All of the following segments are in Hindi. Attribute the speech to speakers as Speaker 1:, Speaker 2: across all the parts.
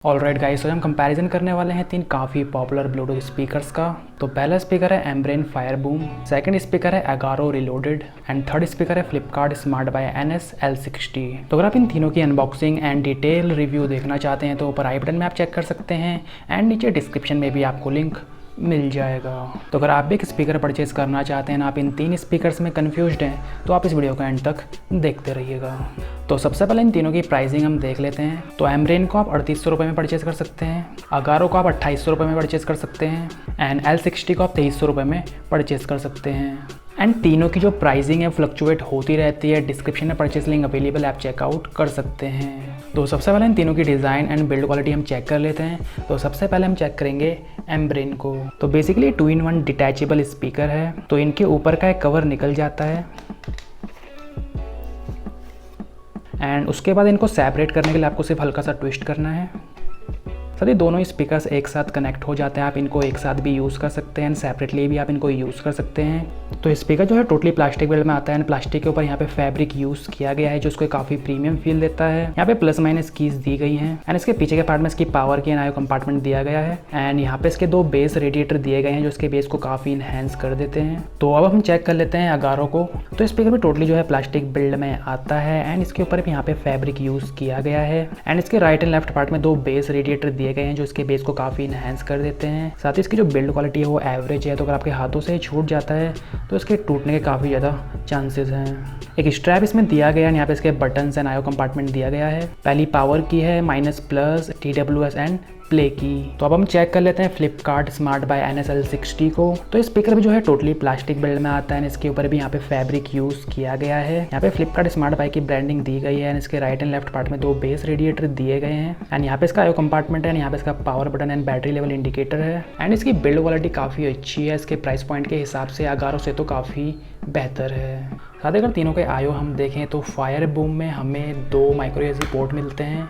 Speaker 1: ऑलराइट गाइस, तो हम कंपैरिजन करने वाले हैं तीन काफ़ी पॉपुलर ब्लूटूथ स्पीकर्स का। तो पहला स्पीकर है एम्ब्रेन फायरबूम, सेकंड स्पीकर है Agaro reloaded and third speaker है फ्लिपकार्ट स्मार्ट बाय NS-L60। तो अगर आप इन तीनों की अनबॉक्सिंग एंड डिटेल रिव्यू देखना चाहते हैं तो ऊपर आई बटन में आप चेक कर सकते हैं एंड नीचे डिस्क्रिप्शन में भी आपको लिंक मिल जाएगा। तो अगर आप भी एक स्पीकर परचेज़ करना चाहते हैं ना, आप इन तीन स्पीकर्स में कन्फ्यूज्ड हैं तो आप इस वीडियो को एंड तक देखते रहिएगा। तो सबसे पहले इन तीनों की प्राइसिंग हम देख लेते हैं। तो एम्ब्रेन को आप 3800 रुपये में परचेज़ कर सकते हैं, अगारो को आप 2800 रुपये में परचेज़ कर सकते हैं एंड L60 को आप 2300 रुपये में परचेज़ कर सकते हैं। एंड तीनों की जो प्राइसिंग है फ्लक्चुएट होती रहती है। डिस्क्रिप्शन में परचेज लिंक अवेलेबल, आप चेकआउट कर सकते हैं। तो सबसे पहले इन तीनों की डिज़ाइन एंड बिल्ड क्वालिटी हम चेक कर लेते हैं। तो सबसे पहले हम चेक करेंगे एम्ब्रेन को। तो बेसिकली 2-in-1 डिटैचेबल स्पीकर है। तो इनके ऊपर का एक कवर निकल जाता है एंड उसके बाद इनको सेपरेट करने के लिए आपको सिर्फ हल्का सा ट्विस्ट करना है। साथ ही दोनों स्पीकर्स एक साथ कनेक्ट हो जाते हैं। आप इनको एक साथ भी यूज़ कर सकते हैं, सेपरेटली भी आप इनको यूज़ कर सकते हैं। तो स्पीकर जो है टोटली प्लास्टिक बिल्ड में आता है एंड प्लास्टिक के ऊपर यहाँ पे फैब्रिक यूज़ किया गया है जो उसको काफ़ी प्रीमियम फील देता है। यहाँ पे प्लस माइनस कीज दी गई हैं एंड इसके पीछे के पार्ट में इसकी पावर की आयो कंपार्टमेंट दिया गया है एंड यहाँ पे इसके दो बेस रेडिएटर दिए गए हैं जो इसके बेस को काफ़ी इनहेंस कर देते हैं। तो अब हम चेक कर लेते हैं अगारो को। तो स्पीकर भी टोटली जो है प्लास्टिक बिल्ड में आता है एंड इसके ऊपर भी यहाँ पे फैब्रिक यूज़ किया गया है एंड इसके राइट एंड लेफ्ट पार्ट में दो बेस रेडिएटर दिए गए हैं जो इसके बेस को काफ़ी इनहेंस कर देते हैं। साथ ही इसकी जो बिल्ड क्वालिटी है वो एवरेज है। तो अगर आपके हाथों से छूट जाता है तो इसके टूटने के काफ़ी ज़्यादा चांसेस हैं। एक स्ट्रैप इसमें दिया गया है, यहाँ पे इसके बटन्स एंड आयो कंपार्टमेंट दिया गया है। पहली पावर की है -+ TWS एंड प्ले की। तो अब हम चेक कर लेते हैं फ्लिपकार्ट स्मार्ट बाय NS-L60 को। तो स्पीकर भी जो है टोटली प्लास्टिक बिल्ड में आता है। इसके ऊपर भी यहाँ पे फैब्रिक यूज़ किया गया है। यहाँ पे फ्लिपकार्ट स्मार्ट बाय की ब्रांडिंग दी गई है एंड इसके राइट एंड लेफ्ट पार्ट में दो बेस रेडिएटर दिए गए हैं एंड यहाँ पे इसका आयो कंपार्टमेंट है एंड यहाँ पे इसका power button and battery level indicator है एंड इसकी बिल्ड क्वालिटी काफ़ी अच्छी है। इसके प्राइस पॉइंट के हिसाब से अगारो से तो काफ़ी बेहतर है। साथ ही अगर तीनों के आयो हम देखें तो फायरबूम में हमें दो माइक्रो USB पोर्ट मिलते हैं।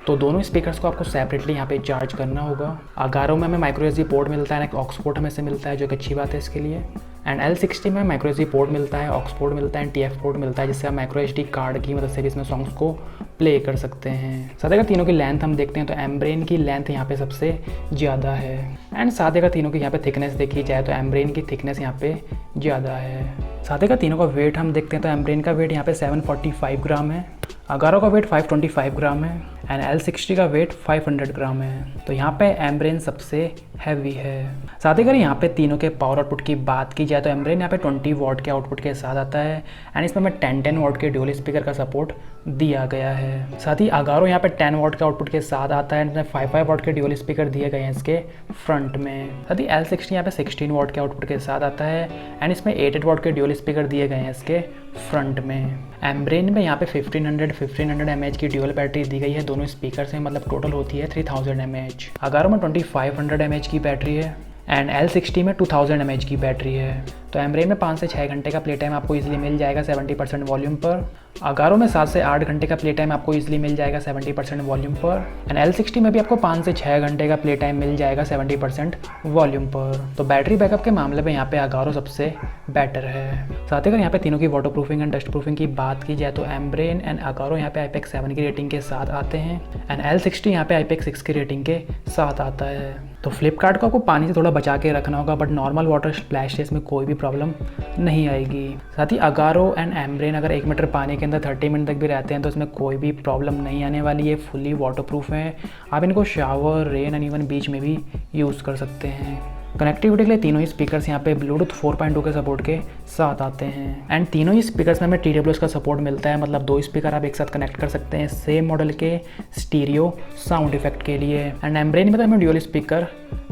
Speaker 1: तो दोनों स्पीकर्स को आपको सेपरेटली यहाँ पे चार्ज करना होगा। अगारो में हमें माइक्रो USB पोर्ट मिलता है, एक ऑक्स पोर्ट हमें से मिलता है जो कि अच्छी बात है इसके लिए। एंड L60 में माइक्रो USB पोर्ट मिलता है, ऑक्स पोर्ट मिलता है, TF पोर्ट मिलता है जिससे आप माइक्रो SD कार्ड की मदद से भी इसमें सॉन्ग्स को प्ले कर सकते हैं। साथ ही अगर तीनों की लेंथ हम देखते हैं तो एम्ब्रेन की लेंथ यहाँ पे सबसे ज़्यादा है एंड साथ ही अगर तीनों की यहाँ पे थिकनेस देखी जाए तो एम्ब्रेन की थिकनेस यहाँ पे ज़्यादा है। साथ ही अगर तीनों का वेट हम देखते हैं तो एम्ब्रेन का वेट यहाँ पे 745 ग्राम है, अगारो का वेट 525 ग्राम है एंड L60 का वेट 500 ग्राम है। तो यहाँ पे एम्ब्रेन सबसे हैवी है। साथ ही अगर यहाँ पे तीनों के पावर आउटपुट की बात की जाए तो एम्ब्रेन यहाँ पे 20 वॉट के आउटपुट के साथ आता है एंड इसमें हमें 10 वॉट के ड्यूअल स्पीकर का सपोर्ट दिया गया है। साथ ही अगारो यहाँ पे 10 वॉट के आउटपुट के साथ आता है एंड 5 वॉट के ड्यूअल स्पीकर दिए गए हैं इसके फ्रंट में। साथ ही L60 यहाँ पे 16 वॉट के आउटपुट के साथ आता है एंड इसमें 8 वॉट के ड्यूअल स्पीकर दिए गए हैं इसके फ्रंट में। एम्ब्रेन में यहाँ पे 1500 mAh की ड्यूअल बैटरी दी गई है दोनों स्पीकर से, मतलब टोटल होती है 3000 mAh। अगारो में 2500 mAh की बैटरी है एंड L60 में 2000 mAh की बैटरी है। तो एम्ब्रेन में 5 से 6 घंटे का प्ले टाइम आपको इजीली मिल जाएगा 70% वॉल्यूम पर। अगारो में 7 से 8 घंटे का प्ले टाइम आपको इजीली मिल जाएगा 70% वॉल्यूम पर एंड L60 में भी आपको 5 से 6 घंटे का प्ले टाइम मिल जाएगा 70% वॉल्यूम पर। तो बैटरी बैकअप के मामले में यहाँ पे अगारो सबसे बेटर है। साथ ही अगर यहाँ पे तीनों की water proofing and dust proofing की बात की जाए तो एम्ब्रेन एंड अगारो यहाँ पे IPX7 की रेटिंग के साथ आते हैं एंड L60 यहाँ पे IPX6 की रेटिंग के साथ आता है। तो फ्लिपकार्ट को आपको पानी से थोड़ा बचा के रखना होगा बट नॉर्मल वाटर स्प्लैश से इसमें कोई भी प्रॉब्लम नहीं आएगी। साथ ही अगारो एंड एम्ब्रेन अगर 1 मीटर पानी के अंदर 30 मिनट तक भी रहते हैं तो इसमें कोई भी प्रॉब्लम नहीं आने वाली है। फुली वाटरप्रूफ है, आप इनको शावर, रेन एंड इवन बीच में भी यूज़ कर सकते हैं। कनेक्टिविटी के लिए तीनों ही स्पीकर्स यहाँ पे ब्लूटूथ 4.2 के सपोर्ट के साथ आते हैं एंड तीनों ही स्पीकर्स में हमें TWS का सपोर्ट मिलता है, मतलब दो स्पीकर आप एक साथ कनेक्ट कर सकते हैं सेम मॉडल के स्टीरियो साउंड इफेक्ट के लिए। एंड एम्ब्रेन में तो हमें ड्यूअल स्पीकर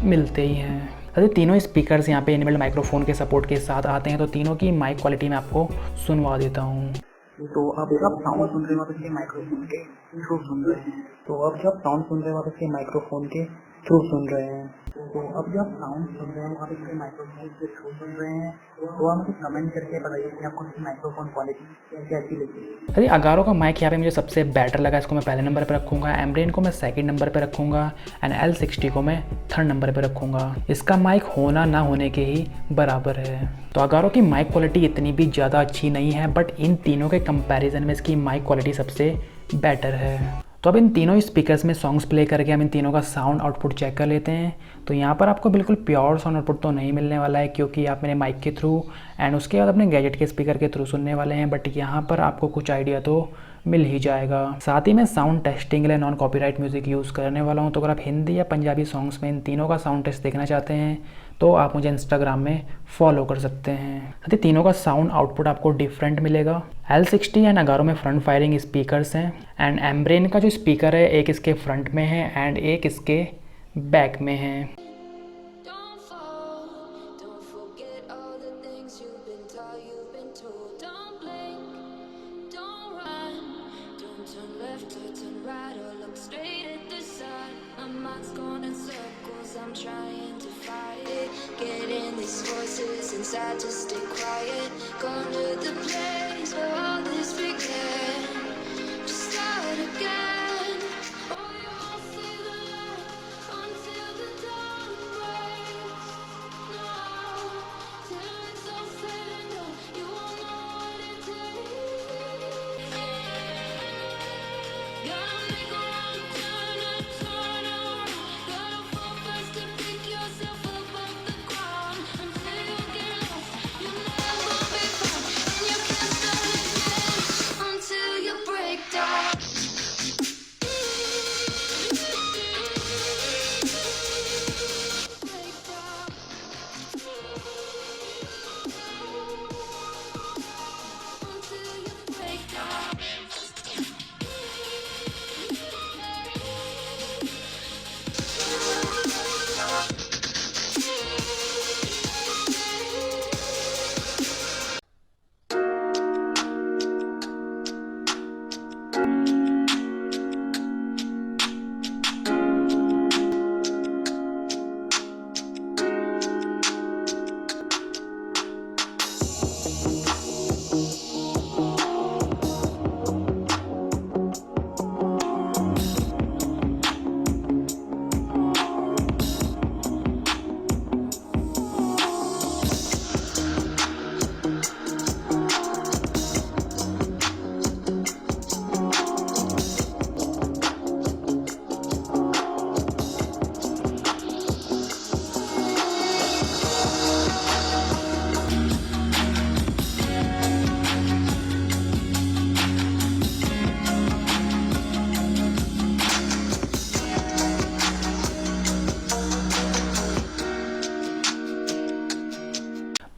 Speaker 1: मिलते ही हैं। अरे तीनों स्पीकर्स यहाँ पे इनेबल्ड माइक्रोफोन के सपोर्ट के साथ आते हैं। तो तीनों की माइक क्वालिटी में आपको सुनवा देता हूँ।
Speaker 2: तो अब जब आप साउंड सुन रहे हो आप इसके माइक्रोफोन के थ्रू सुन रहे हैं। तो अब जब साउंड सुन रहे हो आप इसके माइक्रोफोन के थ्रू सुन रहे हैं। तो अब जब साउंड सुन रहे हो आप इसके माइक्रोफोन के थ्रू सुन रहे हैं। तो आप मुझे कमेंट करके बताइए कि आपको इसकी माइक्रोफोन क्वालिटी कैसी लगी।
Speaker 1: अरे अगारो का माइक यहाँ पे मुझे सबसे बेटर लगा, इसको मैं पहले नंबर पर रखूँगा। एम्ब्रेन को मैं सेकंड नंबर पर रखूँगा एंड L60 को मैं थर्ड नंबर पर रखूँगा। इसका माइक होना ना होने के ही बराबर है। तो अगारो की माइक क्वालिटी इतनी भी ज़्यादा अच्छी नहीं है बट इन तीनों के कंपैरिजन में इसकी माइक क्वालिटी सबसे बेटर है। तो अब इन तीनों स्पीकर्स में सॉन्ग्स प्ले करके हम इन तीनों का साउंड आउटपुट चेक कर लेते हैं। तो यहाँ पर आपको बिल्कुल प्योर साउंड आउटपुट तो नहीं मिलने वाला है, क्योंकि आप मेरे माइक के थ्रू एंड उसके बाद अपने गैजेट के स्पीकर के थ्रू सुनने वाले हैं, बट यहाँ पर आपको कुछ आइडिया तो मिल ही जाएगा। साथ ही मैं साउंड टेस्टिंग के लिए नॉन कॉपीराइट म्यूज़िक यूज़ करने वाला हूँ। तो अगर आप हिंदी या पंजाबी सॉन्ग्स में इन तीनों का साउंड टेस्ट देखना चाहते हैं तो आप मुझे इंस्टाग्राम में फॉलो कर सकते हैं। साथ ही तीनों का साउंड आउटपुट आपको डिफरेंट मिलेगा। L60 एंड अगारो में फ्रंट फायरिंग स्पीकर्स हैं एंड एम्ब्रेन का जो स्पीकर है एक इसके फ्रंट में है एंड एक इसके बैक में है।
Speaker 3: Don't fall, don't forget all the things you've been taught, you've been told. Don't blink, don't run, don't turn left or turn right or look straight at the sun. My mind's going in circles, I'm trying to fight it. Getting these voices inside to stay quiet. Gone to the place where all this began. Just start again. Oh, you won't see the light until the dawn breaks. No, till it's all said and done, you won't know what it takes. Gotta make a wrong turn and turn around. Gotta fall fast to pick yourself up off the ground. Until you get lost, you'll never be found. And you can't start again until you break down. Break down. Until you break down.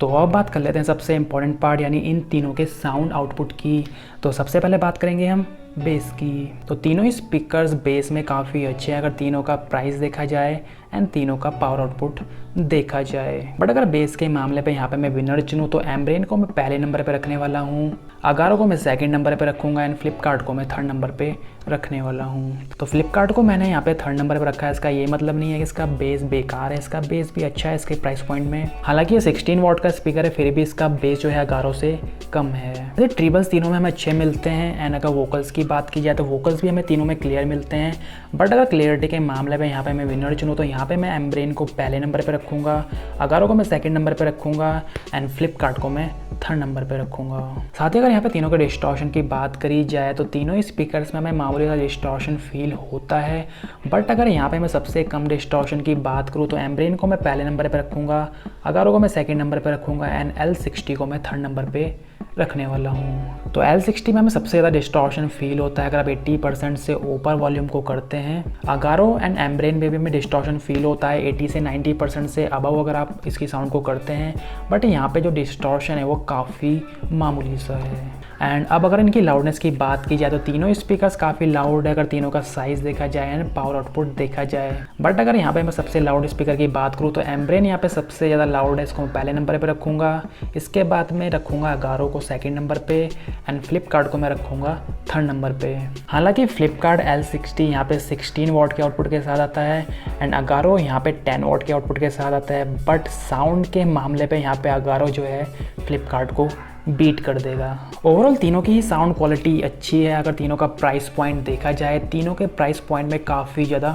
Speaker 1: तो अब बात कर लेते हैं सबसे इम्पॉर्टेंट पार्ट यानी इन तीनों के साउंड आउटपुट की। तो सबसे पहले बात करेंगे हम बेस की। तो तीनों ही स्पीकर्स बेस में काफ़ी अच्छे हैं अगर तीनों का प्राइस देखा जाए एंड तीनों का पावर आउटपुट देखा जाए। बट अगर बेस के मामले पे यहाँ पे मैं विनर चुनूँ तो एम्ब्रेन को मैं पहले नंबर पे रखने वाला हूँ, अगारो को मैं सेकंड नंबर पे रखूँगा एंड फ्लिपकार्ट को मैं थर्ड नंबर पे रखने वाला हूँ। तो फ्लिपकार्ट को मैंने यहाँ पे थर्ड नंबर पे रखा है। इसका ये मतलब नहीं है कि इसका बेस बेकार है, इसका बेस भी अच्छा है इसके प्राइस पॉइंट में। हालांकि ये 16 वॉट का स्पीकर है फिर भी इसका बेस जो है अगारो से कम है। वैसे ट्रिबल्स तीनों में हमें अच्छे मिलते हैं एंड अगर वोकल्स की बात की जाए तो वोकल्स भी हमें तीनों में क्लियर मिलते हैं। बट अगर क्लियरिटी के मामले में यहाँ पे मैं विनर चुनूँ तो यहाँ पे मैं एम्ब्रेन को पहले नंबर पे रखूँगा, अगारो को मैं सेकंड नंबर पे रखूँगा एंड फ्लिपकार्ट को मैं थर्ड नंबर पे रखूँगा। साथ ही अगर यहाँ पे तीनों के डिस्टॉर्शन की बात करी जाए तो तीनों ही स्पीकर्स में हमें मामूली सा डिस्टॉर्शन फील होता है। बट अगर यहाँ पे मैं सबसे कम डिस्टॉर्शन की बात करूँ तो एम्ब्रेन को मैं पहले नंबर पे रखूँगा, अगारो को मैं सेकंड नंबर पे रखूँगा एंड L60 को मैं थर्ड नंबर पे रखने वाला हूँ। तो L60 में हमें सबसे ज़्यादा डिस्टॉर्शन फील होता है अगर आप 80% से ऊपर वॉल्यूम को करते हैं। अगारो एंड एम्ब्रेन में भी हमें डिस्टॉर्शन फील होता है 80 से 90% से अबव अगर आप इसकी साउंड को करते हैं। बट यहाँ पे जो डिस्टॉर्शन है वो काफ़ी मामूली सा है। एंड अब अगर इनकी लाउडनेस की बात की जाए तो तीनों स्पीकर्स काफ़ी लाउड है अगर तीनों का साइज़ देखा जाए एंड पावर आउटपुट देखा जाए। बट अगर यहाँ पे मैं सबसे लाउड स्पीकर की बात करूँ तो एम्ब्रेन यहाँ पे सबसे ज़्यादा लाउड है, इसको मैं पहले नंबर पे रखूँगा। इसके बाद में रखूँगा अगारो को सेकंड नंबर पे एंड फ्लिपकार्ट को मैं रखूँगा थर्ड नंबर पे। हालांकि फ्लिपकार्ट L60 यहाँ पे 16 वॉट के आउटपुट के साथ आता है एंड अगारो यहाँ पे 10 वॉट के आउटपुट के साथ आता है। बट साउंड के मामले पे यहाँ पे अगारो जो है फ्लिपकार्ट को बीट कर देगा। ओवरऑल तीनों की ही साउंड क्वालिटी अच्छी है। अगर तीनों का प्राइस पॉइंट देखा जाए तीनों के प्राइस पॉइंट में काफ़ी ज़्यादा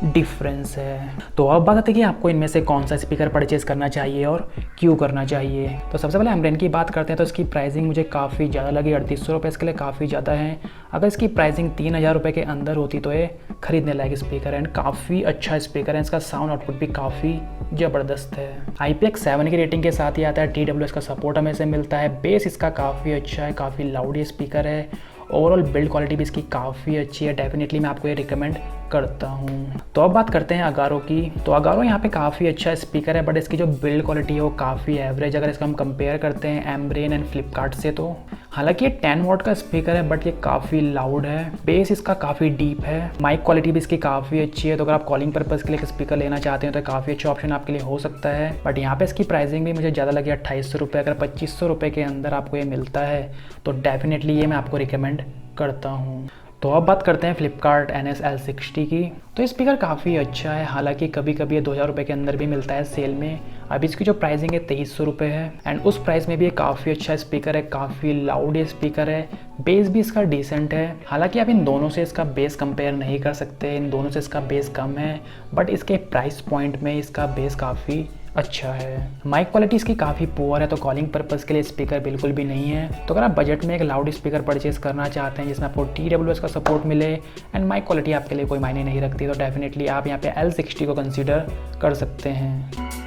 Speaker 1: डिफरेंस है। तो अब बात आती है कि आपको इनमें से कौन सा स्पीकर परचेज करना चाहिए और क्यों करना चाहिए। तो सबसे पहले एमरेन की बात करते हैं तो इसकी प्राइसिंग मुझे काफ़ी ज़्यादा लगी। 3800 रुपये इसके लिए काफ़ी ज़्यादा है। अगर इसकी प्राइसिंग 3000 रुपये के अंदर होती तो ये खरीदने लायक स्पीकर है एंड काफ़ी अच्छा स्पीकर है। इसका साउंड आउटपुट भी काफ़ी ज़बरदस्त है। IPX7 की रेटिंग के साथ ही आता है। TWS का सपोर्ट हमें से मिलता है। बेस इसका काफ़ी अच्छा है, काफ़ी लाउड ये स्पीकर है। ओवरऑल बिल्ड क्वालिटी भी इसकी काफ़ी अच्छी है। डेफिनेटली मैं आपको ये रिकमेंड करता हूँ। तो अब बात करते हैं अगारो की। तो अगारो यहाँ पे काफ़ी अच्छा स्पीकर है, बट इसकी जो बिल्ड क्वालिटी है वो काफ़ी एवरेज अगर इसका हम कंपेयर करते हैं एमब्रेन एंड फ्लिपकार्ट से। तो हालांकि ये 10 वॉट का स्पीकर है बट ये काफ़ी लाउड है। बेस इसका काफ़ी डीप है। माइक क्वालिटी भी इसकी काफ़ी अच्छी है। तो अगर आप कॉलिंग पर्पज़ के लिए एक स्पीकर लेना चाहते हैं तो काफ़ी अच्छा ऑप्शन आपके लिए हो सकता है। बट यहाँ पे इसकी प्राइसिंग भी मुझे ज़्यादा लगी 2800 रुपये। अगर 2500 रुपये के अंदर आपको ये मिलता है तो डेफिनेटली ये मैं आपको रिकमेंड करता हूँ। तो अब बात करते हैं फ्लिपकार्ट NS-L60 की। तो ये स्पीकर काफ़ी अच्छा है। हालांकि कभी कभी ये 2000 रुपये के अंदर भी मिलता है सेल में। अब इसकी जो प्राइसिंग है 2300 रुपये है एंड उस प्राइस में भी ये काफ़ी अच्छा स्पीकर है, काफ़ी लाउड ये स्पीकर है। बेस भी इसका डिसेंट है। हालांकि आप इन दोनों से इसका बेस कंपेयर नहीं कर सकते, इन दोनों से इसका बेस कम है, बट इसके प्राइस पॉइंट में इसका बेस काफ़ी अच्छा है। माइक क्वालिटी इसकी काफ़ी पुअर है, तो कॉलिंग पर्पज़ के लिए स्पीकर बिल्कुल भी नहीं है। तो अगर आप बजट में एक लाउड स्पीकर परचेज करना चाहते हैं जिसमें आपको TWS का सपोर्ट मिले एंड माइक क्वालिटी आपके लिए कोई मायने नहीं रखती, तो डेफिनेटली आप यहाँ पे L60 को कंसीडर कर सकते हैं।